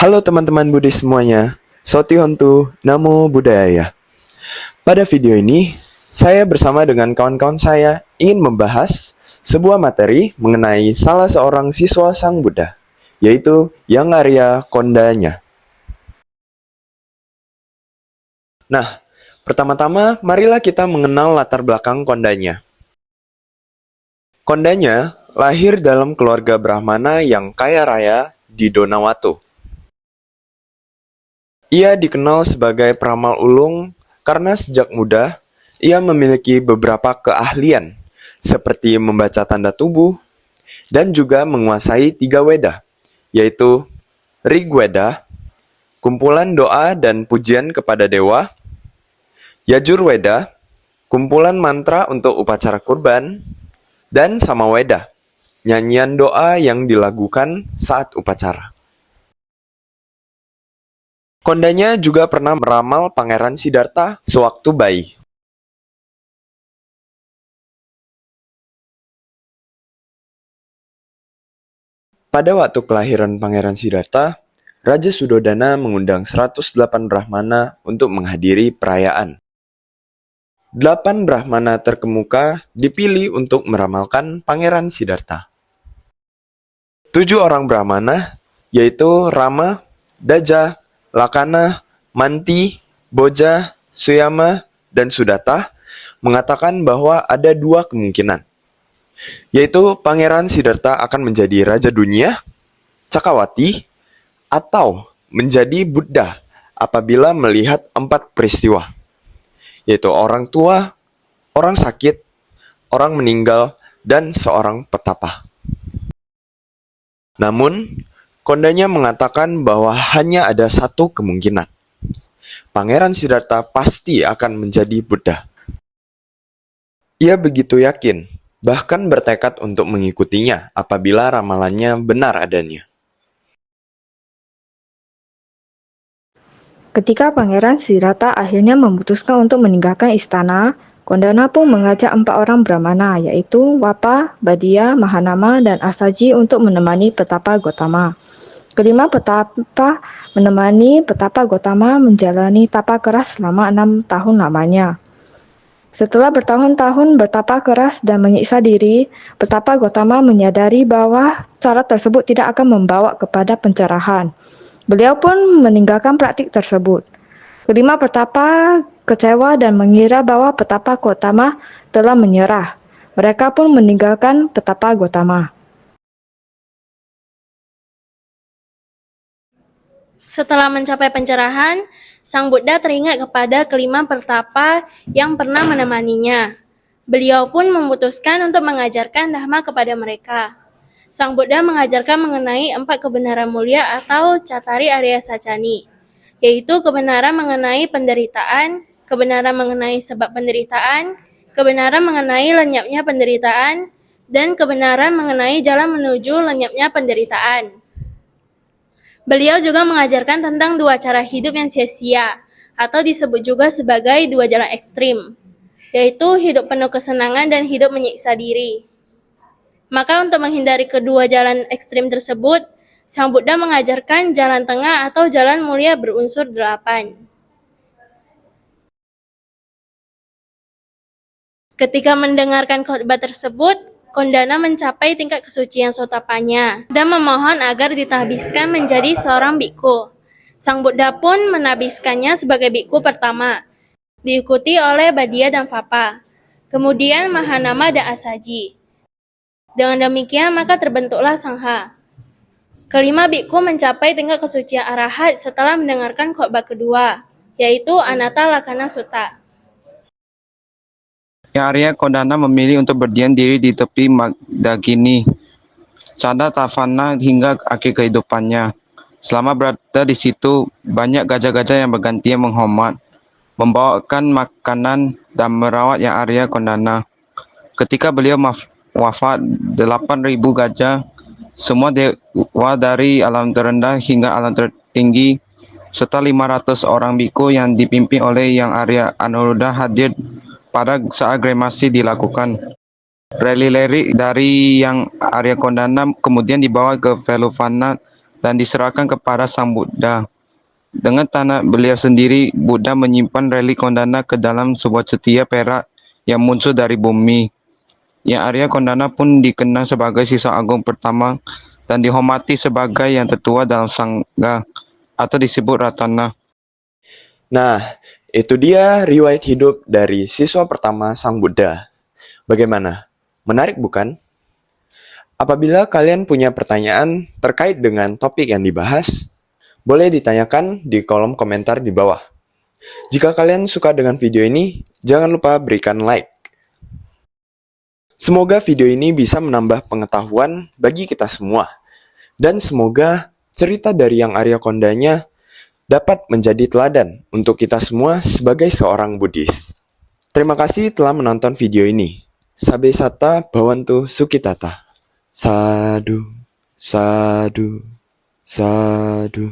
Halo teman-teman Buddhis semuanya, Soti Hontu, Namo Buddhaya. Pada video ini, saya bersama dengan kawan-kawan saya ingin membahas sebuah materi mengenai salah seorang siswa Sang Buddha, yaitu Yang Arya Kondanya. Nah, pertama-tama marilah kita mengenal latar belakang Kondanya. Kondanya lahir dalam keluarga Brahmana yang kaya raya di Donawato. Ia dikenal sebagai peramal ulung karena sejak muda ia memiliki beberapa keahlian seperti membaca tanda tubuh dan juga menguasai 3 Weda, yaitu Rig Weda, kumpulan doa dan pujian kepada dewa, Yajur Weda, kumpulan mantra untuk upacara kurban, dan Samaweda, nyanyian doa yang dilakukan saat upacara. Kondanya juga pernah meramal Pangeran Siddhartha sewaktu bayi. Pada waktu kelahiran Pangeran Siddhartha, Raja Sudodana mengundang 108 Brahmana untuk menghadiri perayaan. 8 Brahmana terkemuka dipilih untuk meramalkan Pangeran Siddhartha. 7 orang Brahmana, yaitu Rama, Daja, Lakana, Manti, Boja, Suyama, dan Sudatta, mengatakan bahwa ada 2 kemungkinan, yaitu Pangeran Siddhartha akan menjadi Raja Dunia, Cakawati, atau menjadi Buddha apabila melihat 4 peristiwa, yaitu orang tua, orang sakit, orang meninggal, dan seorang petapa. Namun, Kondanya mengatakan bahwa hanya ada 1 kemungkinan. Pangeran Siddhartha pasti akan menjadi Buddha. Ia begitu yakin, bahkan bertekad untuk mengikutinya apabila ramalannya benar adanya. Ketika Pangeran Siddhartha akhirnya memutuskan untuk meninggalkan istana, Kondana pun mengajak 4 orang Brahmana, yaitu Wapa, Badia, Mahanama, dan Asaji untuk menemani petapa Gotama. Kelima petapa menemani petapa Gotama menjalani tapa keras selama 6 tahun lamanya. Setelah bertahun-tahun bertapa keras dan menyiksa diri, petapa Gotama menyadari bahwa cara tersebut tidak akan membawa kepada pencerahan. Beliau pun meninggalkan praktik tersebut. Kelima petapa kecewa dan mengira bahwa petapa Gotama telah menyerah. Mereka pun meninggalkan petapa Gotama. Setelah mencapai pencerahan, Sang Buddha teringat kepada kelima pertapa yang pernah menemaninya. Beliau pun memutuskan untuk mengajarkan Dhamma kepada mereka. Sang Buddha mengajarkan mengenai 4 kebenaran mulia atau Cattari Arya Sacani, yaitu kebenaran mengenai penderitaan, kebenaran mengenai sebab penderitaan, kebenaran mengenai lenyapnya penderitaan, dan kebenaran mengenai jalan menuju lenyapnya penderitaan. Beliau juga mengajarkan tentang 2 cara hidup yang sia-sia, atau disebut juga sebagai 2 jalan ekstrim, yaitu hidup penuh kesenangan dan hidup menyiksa diri. Maka untuk menghindari kedua jalan ekstrim tersebut, Sang Buddha mengajarkan jalan tengah atau jalan mulia berunsur 8. Ketika mendengarkan khotbah tersebut, Kondana mencapai tingkat kesucian sotapanya dan memohon agar ditahbiskan menjadi seorang biku. Sang Buddha pun menahbiskannya sebagai biku pertama, diikuti oleh Badia dan Vapa, kemudian Mahanama dan Asaji. Dengan demikian maka terbentuklah Sangha. Kelima biku mencapai tingkat kesucian arahat setelah mendengarkan khotbah kedua, yaitu Anatta Lakkhana Sutta. Yang Arya Kondana memilih untuk berdiam diri di tepi Mandakini, Canda Tavana hingga akhir kehidupannya. Selama berada di situ, banyak gajah-gajah yang bergantian menghormat, membawakan makanan dan merawat Yang Arya Kondana. Ketika beliau wafat, 8.000 gajah, semua dewa dari alam terendah hingga alam tertinggi, serta 500 orang biku yang dipimpin oleh Yang Arya Anuruddha hadir pada saat kremasi dilakukan. Relilik dari Yang Arya Kondana kemudian dibawa ke Veluvana dan diserahkan kepada Sang Buddha. Dengan tanah beliau sendiri, Buddha menyimpan relik Kondana ke dalam sebuah setia perak yang muncul dari bumi. Yang Arya Kondana pun dikenal sebagai siswa agung pertama dan dihormati sebagai yang tertua dalam Sangha atau disebut Ratana. Nah, itu dia riwayat hidup dari siswa pertama Sang Buddha. Bagaimana? Menarik bukan? Apabila kalian punya pertanyaan terkait dengan topik yang dibahas, boleh ditanyakan di kolom komentar di bawah. Jika kalian suka dengan video ini, jangan lupa berikan like. Semoga video ini bisa menambah pengetahuan bagi kita semua. Dan semoga cerita dari Yang Arya Kondanya dapat menjadi teladan untuk kita semua sebagai seorang Buddhis. Terima kasih telah menonton video ini. Sabe sata bhavantu sukhitata. Sadu, sadu, sadu.